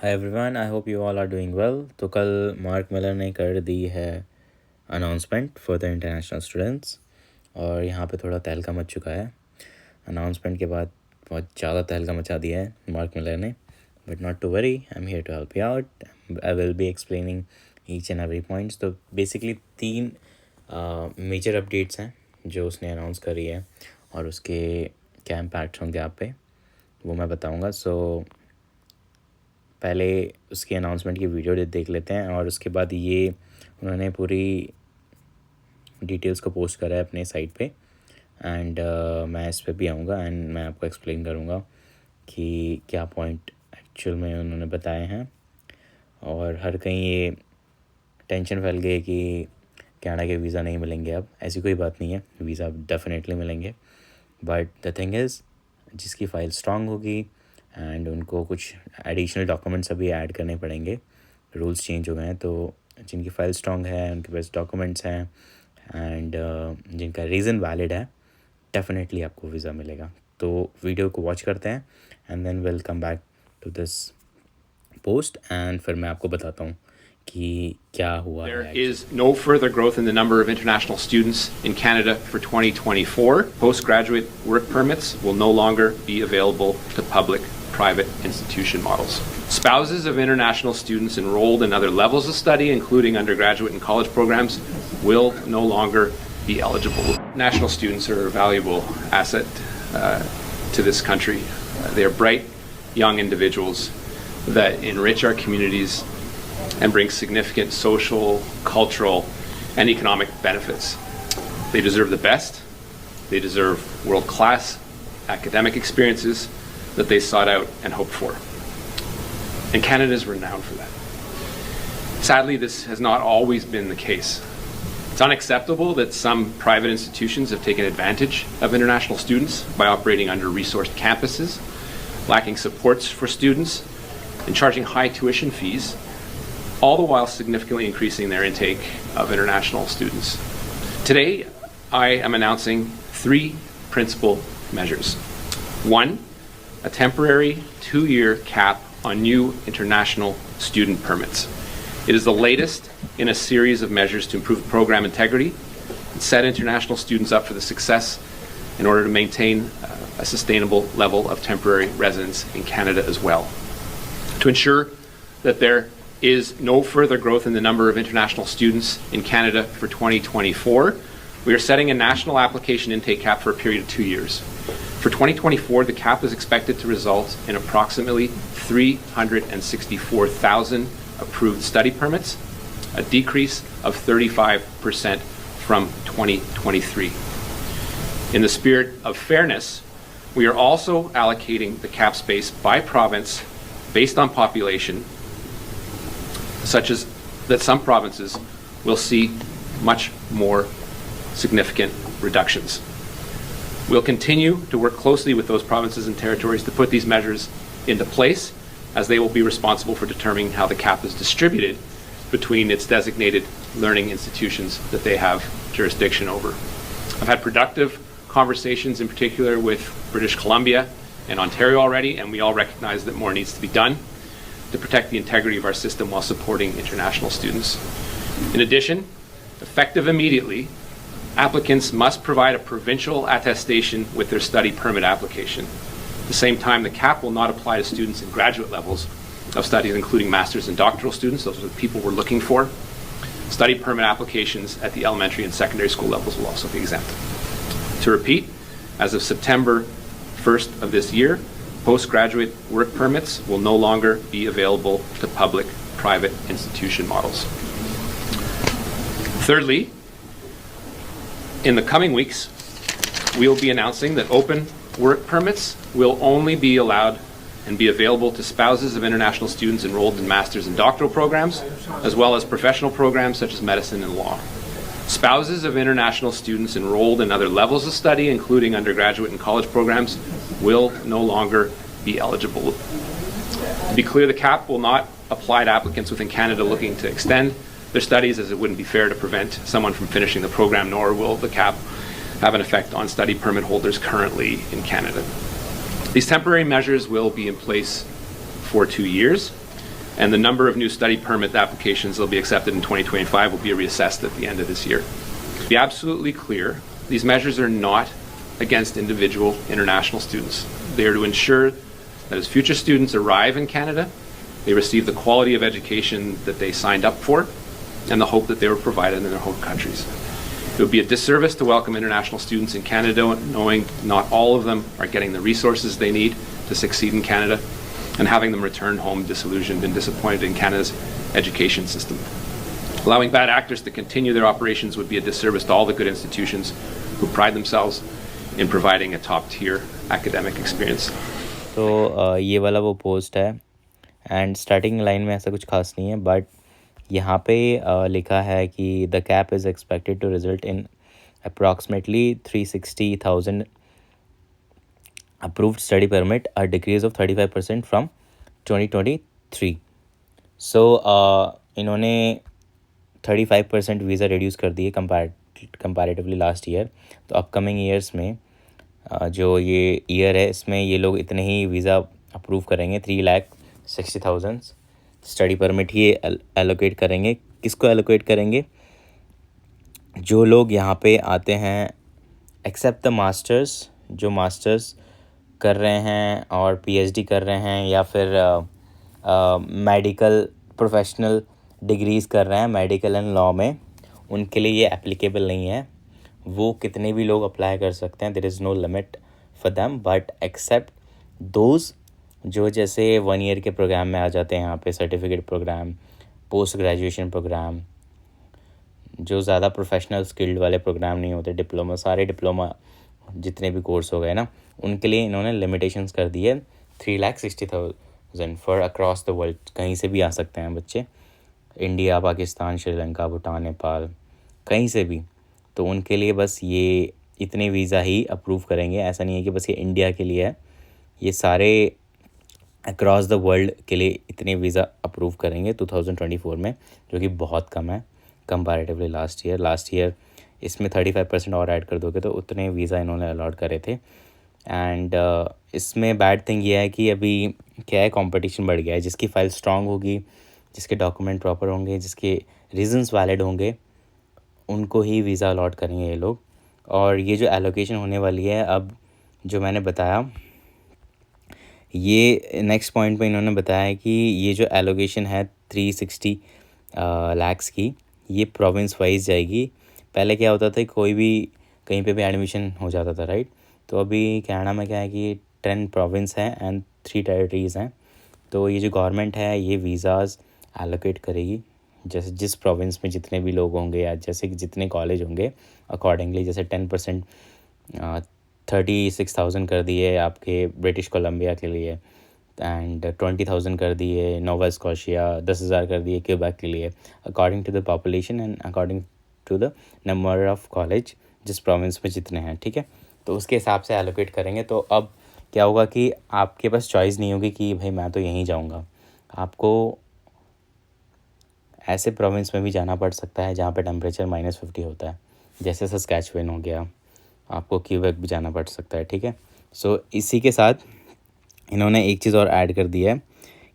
Hi everyone, I hope you all are doing well. तो कल Mark Miller ने कर दी है announcement for the international students और यहाँ पे थोड़ा तहलका मच चुका है। अनाउंसमेंट के बाद बहुत ज़्यादा तहलका मचा दिया है मार्क मिलर ने, but not to worry, I am here to help you out. I will be explaining each and every points. तो बेसिकली 3 मेजर अपडेट्स हैं जो उसने अनाउंस करी है और उसके क्या इम्पैक्ट होंगे आप पे, वो मैं बताऊँगा। सो पहले उसकी अनाउंसमेंट की वीडियो देख लेते हैं और उसके बाद ये उन्होंने पूरी डिटेल्स को पोस्ट करा है अपने साइट पे एंड मैं इस पे भी आऊँगा एंड मैं आपको एक्सप्लेन करूँगा कि क्या पॉइंट एक्चुअल में उन्होंने बताए हैं। और हर कहीं ये टेंशन फैल गई कि कनाडा के वीज़ा नहीं मिलेंगे। अब ऐसी कोई बात नहीं है, वीज़ा डेफिनेटली मिलेंगे, बट द थिंग इज़ जिसकी फ़ाइल स्ट्रांग होगी एंड उनको कुछ एडिशनल डॉक्यूमेंट्स अभी ऐड करने पड़ेंगे, रूल्स चेंज हो गए हैं। तो जिनकी फ़ाइल स्ट्रांग है, उनके पास डॉक्यूमेंट्स हैं एंड जिनका रीज़न वैलिड है, डेफिनेटली आपको वीज़ा मिलेगा। तो वीडियो को वॉच करते हैं and then will come back to this post and फिर मैं आपको बताता हूँ कि क्या हुआ है। There is no further growth in the number of international students in Canada for 2024. Postgraduate work permits will no longer be available to public-private institution models. Spouses of international students enrolled in other levels of study, including undergraduate and college programs, will no longer be eligible. National students are a valuable asset to this country. They are bright, young individuals that enrich our communities and bring significant social, cultural, and economic benefits. They deserve the best. They deserve world-class academic experiences that they sought out and hoped for. And Canada is renowned for that. Sadly, this has not always been the case. It's unacceptable that some private institutions have taken advantage of international students by operating under-resourced campuses, lacking supports for students, and charging high tuition fees, all the while significantly increasing their intake of international students. Today, I am announcing 3 principal measures. 1, a temporary 2-year cap on new international student permits. It is the latest in a series of measures to improve program integrity and set international students up for the success in order to maintain a sustainable level of temporary residence in Canada as well. To ensure that there is no further growth in the number of international students in Canada for 2024, we are setting a national application intake cap for a period of 2 years. For 2024, the cap is expected to result in approximately 364,000 approved study permits, a decrease of 35% from 2023. In the spirit of fairness, we are also allocating the cap space by province based on population, such as that some provinces will see much more significant reductions. We'll continue to work closely with those provinces and territories to put these measures into place, as they will be responsible for determining how the cap is distributed between its designated learning institutions that they have jurisdiction over. I've had productive conversations, in particular with British Columbia and Ontario already, and we all recognize that more needs to be done to protect the integrity of our system while supporting international students. In addition, effective immediately, applicants must provide a provincial attestation with their study permit application. At the same time, the cap will not apply to students in graduate levels of studies, including master's and doctoral students. Those are the people we're looking for. Study permit applications at the elementary and secondary school levels will also be exempt. To repeat, as of September 1st of this year, postgraduate work permits will no longer be available to public-private institution models. Thirdly, in the coming weeks, we'll be announcing that open work permits will only be allowed and be available to spouses of international students enrolled in master's and doctoral programs, as well as professional programs such as medicine and law. Spouses of international students enrolled in other levels of study, including undergraduate and college programs, will no longer be eligible. To be clear, the cap will not apply to applicants within Canada looking to extend their studies, as it wouldn't be fair to prevent someone from finishing the program, nor will the cap have an effect on study permit holders currently in Canada. These temporary measures will be in place for 2 years. and the number of new study permit applications that will be accepted in 2025 will be reassessed at the end of this year. To be absolutely clear, these measures are not against individual international students. They are to ensure that as future students arrive in Canada, they receive the quality of education that they signed up for and the hope that they were provided in their home countries. It would be a disservice to welcome international students in Canada knowing not all of them are getting the resources they need to succeed in Canada and having them return home disillusioned and disappointed in Canada's education system. Allowing bad actors to continue their operations would be a disservice to all the good institutions who pride themselves in providing a top-tier academic experience. तो ये वाला वो post है and starting line में ऐसा कुछ खास नहीं है, बट यहाँ पे लिखा है कि the cap is expected to result in approximately 360,000 approved study permit, a decrease of 35% from 2023. So इन्होंने 35% वीज़ा रिड्यूस कर दिए कंपैरेटिवली लास्ट ईयर. तो अपकमिंग ईयर्स में जो ये ईयर है इसमें ये लोग इतने ही वीज़ा अप्रूव करेंगे, 3,60,000 स्टडी परमिट ही एलोकेट करेंगे. किसको एलोकेट करेंगे? जो लोग यहाँ पे आते हैं एक्सेप्ट द मास्टर्स, जो मास्टर्स कर रहे हैं और पीएचडी कर रहे हैं या फिर मेडिकल प्रोफेशनल डिग्रीज़ कर रहे हैं मेडिकल एंड लॉ में, उनके लिए ये एप्लीकेबल नहीं है. वो कितने भी लोग अप्लाई कर सकते हैं, there is no limit for them, but except those जो जैसे 1 ईयर के प्रोग्राम में आ जाते हैं यहाँ पे, certificate programme, post graduation programme, जो ज़्यादा प्रोफेशनल स्किल्ड वाले प्रोग्राम नहीं होते, डिप्लोमा, सारे डिप्लोमा जितने भी कोर्स हो गए ना, उनके लिए इन्होंने लिमिटेशंस कर दी है 3,60,000 फॉर अक्रॉस द वर्ल्ड. कहीं से भी आ सकते हैं बच्चे, इंडिया, पाकिस्तान, श्रीलंका, भूटान, नेपाल, कहीं से भी. तो उनके लिए बस ये इतने वीज़ा ही अप्रूव करेंगे. ऐसा नहीं है कि बस ये इंडिया के लिए है, ये सारे अक्रॉस द वर्ल्ड के लिए इतने वीज़ा अप्रूव करेंगे 2024 में, जो कि बहुत कम है कंपैरेटिवली लास्ट ईयर. इसमें 35% और ऐड कर दोगे तो उतने वीज़ा इन्होंने अलॉट करे थे. एंड इसमें बैड थिंग ये है कि अभी क्या है, कंपटीशन बढ़ गया है. जिसकी फ़ाइल स्ट्रांग होगी, जिसके डॉक्यूमेंट प्रॉपर होंगे, जिसके रीजंस वैलिड होंगे, उनको ही वीज़ा अलॉट करेंगे ये लोग. और ये जो एलोकेशन होने वाली है, अब जो मैंने बताया, ये नेक्स्ट पॉइंट पे इन्होंने बताया कि ये जो एलोकेशन है 360 लाख्स की, ये प्रोविंस वाइज जाएगी. पहले क्या होता था, कोई भी कहीं पे भी एडमिशन हो जाता था, राइट. तो अभी कनाडा में क्या है कि 10 प्रोविंस हैं एंड 3 टेरिटरीज़ हैं. तो ये जो गवर्नमेंट है ये वीज़ाज़ एलोकेट करेगी, जैसे जिस प्रोविंस में जितने भी लोग होंगे या जैसे कि जितने कॉलेज होंगे अकॉर्डिंगली. जैसे 10% 36,000 कर दिए आपके ब्रिटिश कोलंबिया के लिए, एंड 20,000 कर दिए नोवा स्कॉशिया, 10,000 कर दिए क्यूबेक के लिए, according to the population and according to the number of college जिस प्रोविंस में जितने हैं, ठीक है. तो उसके हिसाब से एलोकेट करेंगे. तो अब क्या होगा कि आपके पास चॉइस नहीं होगी कि भाई मैं तो यहीं जाऊंगा. आपको ऐसे प्रोविंस में भी जाना पड़ सकता है जहाँ पे टेम्परेचर -50 होता है, जैसे सस्कैचुअन हो गया. आपको क्यूबेक भी जाना पड़ सकता है, ठीक है. सो इसी के साथ इन्होंने एक चीज़ और ऐड कर दी है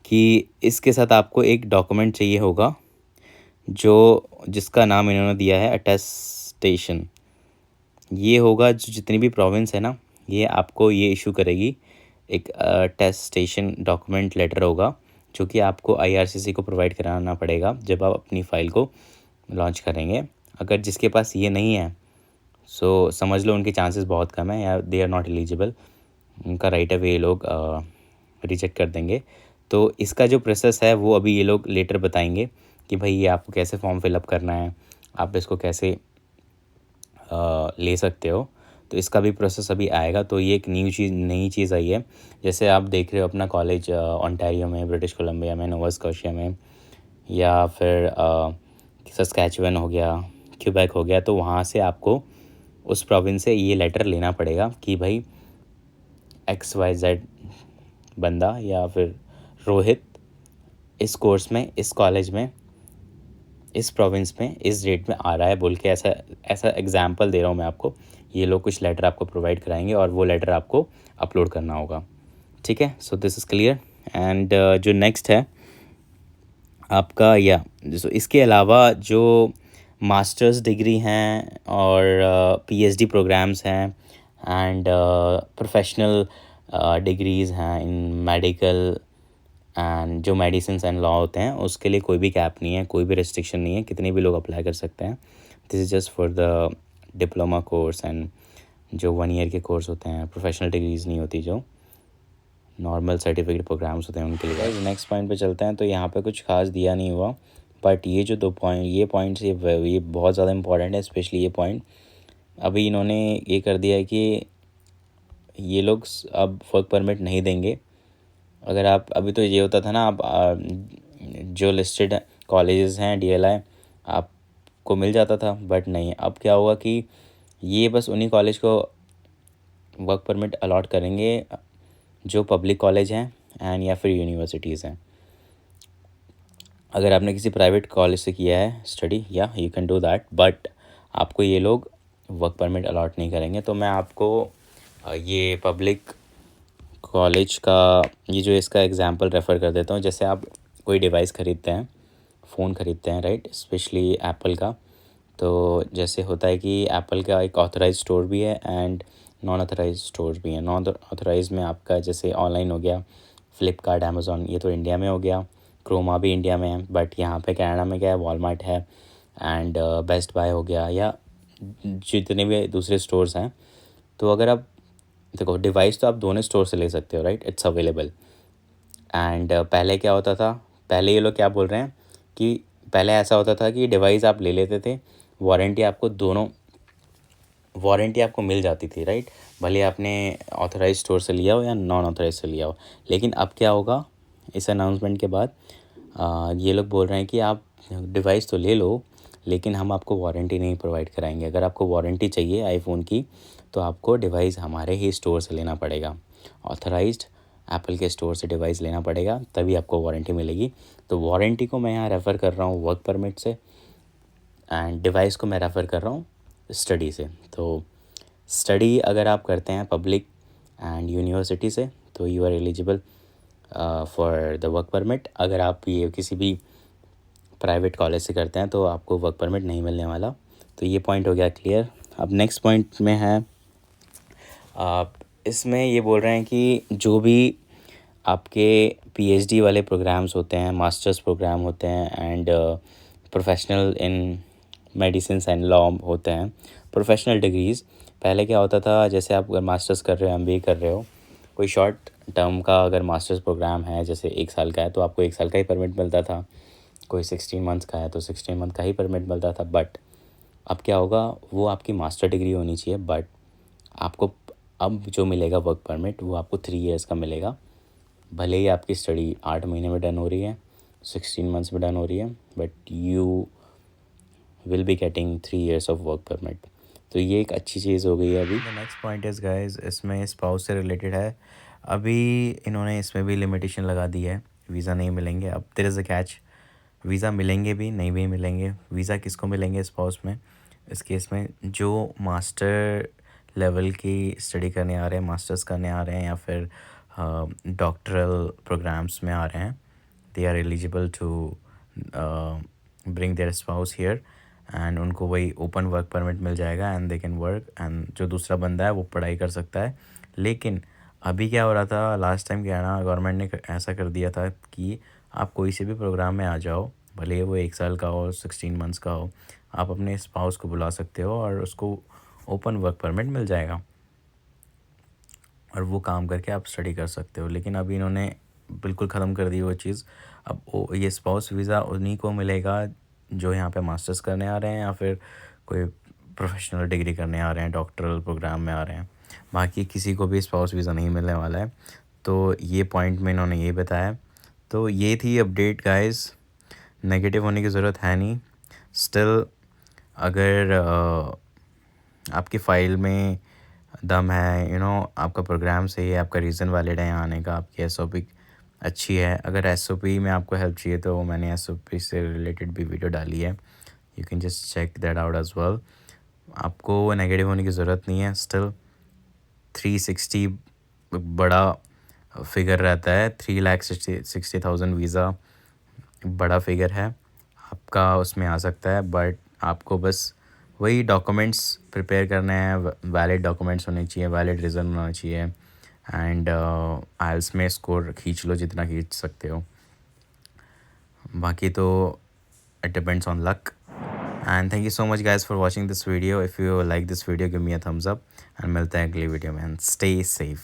कि इसके साथ आपको एक डॉक्यूमेंट चाहिए होगा जिसका नाम इन्होंने दिया है अटेस्टेशन. ये होगा जो जितनी भी प्रोविंस है ना, ये आपको ये इशू करेगी. एक अटेस्टेशन डॉक्यूमेंट लेटर होगा जो कि आपको IRCC को प्रोवाइड कराना पड़ेगा जब आप अपनी फ़ाइल को लॉन्च करेंगे. अगर जिसके पास ये नहीं है, सो समझ लो उनके चांसेस बहुत कम है, या दे आर नॉट एलिजिबल. उनका राइट अवे ये लोग रिजेक्ट कर देंगे. तो इसका जो प्रोसेस है वो अभी ये लोग लेटर बताएंगे कि भाई ये आपको कैसे फॉर्म फिलअप करना है, आप इसको कैसे ले सकते हो. तो इसका भी प्रोसेस अभी आएगा. तो ये एक नई चीज़ आई है. जैसे आप देख रहे हो अपना कॉलेज ओंटारियो में, ब्रिटिश कोलंबिया में, नोवा स्कॉशिया में, या फिर सस्कैचुअन हो गया, क्यूबेक हो गया, तो वहाँ से आपको उस प्रोविंस से ये लेटर लेना पड़ेगा कि भाई XYZ बंदा या फिर रोहित इस कोर्स में, इस कॉलेज में, इस प्रोविंस में, इस डेट में आ रहा है बोल के. ऐसा एग्जांपल दे रहा हूँ मैं आपको. ये लोग कुछ लेटर आपको प्रोवाइड कराएंगे और वो लेटर आपको अपलोड करना होगा, ठीक है. So this is clear. And जो नेक्स्ट है आपका या जो इसके अलावा जो मास्टर्स डिग्री हैं और पीएचडी प्रोग्राम्स हैं एंड प्रोफेशनल डिग्रीज़ हैं इन मेडिकल एंड जो मेडिसिन्स एंड लॉ होते हैं, उसके लिए कोई भी कैप नहीं है, कोई भी रिस्ट्रिक्शन नहीं है, कितने भी लोग अप्लाई कर सकते हैं। This is just for the diploma course and जो 1 ईयर के कोर्स होते हैं, प्रोफेशनल डिग्रीज़ नहीं होती, जो नॉर्मल सर्टिफिकेट प्रोग्राम्स होते हैं उनके लिए। नेक्स्ट पॉइंट पे चलते हैं। तो यहाँ पे कुछ खास दिया नहीं हुआ, बट ये जो 2 पॉइंट, ये पॉइंट्स ये बहुत ज़्यादा इंपॉर्टेंट है, स्पेशली ये पॉइंट। अभी इन्होंने ये कर दिया है कि ये लोग अब वर्क परमिट नहीं देंगे। अगर आप, अभी तो ये होता था ना, आप जो लिस्टेड कॉलेजेस हैं डीएलआई आपको मिल जाता था, बट नहीं, अब क्या होगा कि ये बस उन्हीं कॉलेज को वर्क परमिट अलॉट करेंगे जो पब्लिक कॉलेज हैं एंड या फिर यूनिवर्सिटीज़ हैं। अगर आपने किसी प्राइवेट कॉलेज से किया है स्टडी, या you can do that, but आपको ये लोग वर्क परमिट अलॉट नहीं करेंगे। तो मैं आपको ये पब्लिक कॉलेज का ये जो इसका एग्जांपल रेफ़र कर देता हूँ। जैसे आप कोई डिवाइस ख़रीदते हैं, फ़ोन ख़रीदते हैं, राइट, स्पेशली एप्पल का। तो जैसे होता है कि एप्पल का एक ऑथराइज स्टोर भी है एंड नॉन ऑथराइज स्टोर भी है। नॉन ऑथराइज में आपका जैसे ऑनलाइन हो गया फ्लिपकार्ट, अमेज़ॉन, ये तो इंडिया में हो गया। क्रोमा भी इंडिया में है, बट यहाँ पे कनाडा में क्या है, वॉलमार्ट है एंड बेस्ट बाय हो गया, या जितने भी दूसरे स्टोर्स हैं। तो अगर आप देखो, डिवाइस तो आप दोनों स्टोर से ले सकते हो, राइट, इट्स अवेलेबल। एंड पहले क्या होता था, पहले ये लोग क्या बोल रहे हैं कि पहले ऐसा होता था कि डिवाइस आप ले लेते थे, वारंटी आपको दोनों, वारंटी आपको मिल जाती थी, राइट, भले आपने ऑथराइज स्टोर से लिया हो या नॉन ऑथराइज से लिया हो। लेकिन अब क्या होगा, इस अनाउंसमेंट के बाद ये लोग बोल रहे हैं कि आप डिवाइस तो ले लो, लेकिन हम आपको वारंटी नहीं प्रोवाइड कराएंगे। अगर आपको वारंटी चाहिए आईफोन की, तो आपको डिवाइस हमारे ही स्टोर से लेना पड़ेगा, ऑथराइज्ड एप्पल के स्टोर से डिवाइस लेना पड़ेगा, तभी आपको वारंटी मिलेगी। तो वारंटी को मैं यहाँ रेफ़र कर रहा हूँ वर्क परमिट से, एंड डिवाइस को मैं रेफ़र कर रहा हूँ स्टडी से। तो स्टडी अगर आप करते हैं पब्लिक एंड यूनिवर्सिटी से, तो you are eligible for the work permit. अगर आप ये किसी भी प्राइवेट कॉलेज से करते हैं तो आपको वर्क परमिट नहीं मिलने वाला। तो ये पॉइंट हो गया क्लियर। अब नेक्स्ट पॉइंट में है, आप इसमें ये बोल रहे हैं कि जो भी आपके पीएचडी वाले प्रोग्राम्स होते हैं, मास्टर्स प्रोग्राम होते हैं and professional in medicine and law होते हैं, प्रोफेशनल डिग्रीज़। पहले क्या होता था, जैसे आप अगर मास्टर्स कर रहे हो, एमबीए कर रहे हो, कोई शॉर्ट टर्म का अगर मास्टर्स प्रोग्राम है, जैसे 1 साल का है, तो आपको 1 साल का ही परमिट मिलता था। कोई 16 मंथ्स का है तो 16 मंथ का ही परमिट मिलता था। बट अब क्या होगा, वो आपकी मास्टर डिग्री होनी चाहिए, बट आपको अब जो मिलेगा वर्क परमिट, वो आपको 3 ईयर्स का मिलेगा। भले ही आपकी स्टडी 8 महीने में डन हो रही है, 16 मंथ्स में डन हो रही है, but you will be getting 3 years of work permit. तो ये एक अच्छी चीज़ हो गई है अभी। नेक्स्ट पॉइंट इज़ गाइस, इसमें स्पाउस से रिलेटेड है। अभी इन्होंने इसमें भी लिमिटेशन लगा दी है, वीज़ा नहीं मिलेंगे। अब there is a catch, visa मिलेंगे भी, नहीं भी मिलेंगे। वीज़ा किसको मिलेंगे स्पाउस में, इस केस में जो मास्टर लेवल की स्टडी करने आ रहे हैं, मास्टर्स करने आ रहे हैं, या फिर डॉक्टरल प्रोग्राम्स में आ रहे हैं, they are eligible to bring their spouse here, and उनको वही ओपन वर्क परमिट मिल जाएगा and they can work. And जो दूसरा बंदा है वो पढ़ाई कर सकता है। लेकिन अभी क्या हो रहा था, लास्ट टाइम क्या है ना, गवर्नमेंट ने ऐसा कर दिया था कि आप कोई से भी प्रोग्राम में आ जाओ, भले ही वो 1 साल का हो, 16 मंथ्स का हो, आप अपने स्पाउस को बुला सकते हो और उसको ओपन वर्क परमिट मिल जाएगा और वो काम करके आप स्टडी कर सकते हो। लेकिन अभी इन्होंने बिल्कुल ख़त्म कर दी वो चीज़। अब ये स्पाउस वीज़ा उन्हीं को मिलेगा जो यहाँ पे मास्टर्स करने आ रहे हैं या फिर कोई प्रोफेशनल डिग्री करने आ रहे हैं, डॉक्टरल प्रोग्राम में आ रहे हैं। बाकी किसी को भी स्पाउस वीज़ा नहीं मिलने वाला है। तो ये पॉइंट में इन्होंने ये बताया। तो ये थी अपडेट गाइस, नेगेटिव होने की ज़रूरत है नहीं। स्टिल अगर आपकी फ़ाइल में दम है, आपका प्रोग्राम सही है, आपका रीज़न वैलिड है यहाँ आने का, आपकी एसओपी अच्छी है। अगर एसओपी में आपको हेल्प चाहिए तो मैंने एसओपी से रिलेटेड भी वीडियो डाली है, you can just check that out as well. आपको नेगेटिव होने की ज़रूरत नहीं है। स्टिल 360 बड़ा फिगर रहता है, 3,60,000 वीज़ा बड़ा फिगर है आपका उसमें आ सकता है, बट आपको बस वही डॉक्यूमेंट्स प्रिपेयर करने हैं, वैलिड डॉक्यूमेंट्स होने चाहिए, वैलिड रीज़न होना चाहिए, एंड आइल्स में स्कोर खींच लो जितना खींच सकते हो, बाकी तो it depends on luck. And thank you so much guys for watching this video. If you like this video give me a thumbs up and मिलते हैं अगली वीडियो में. And stay safe.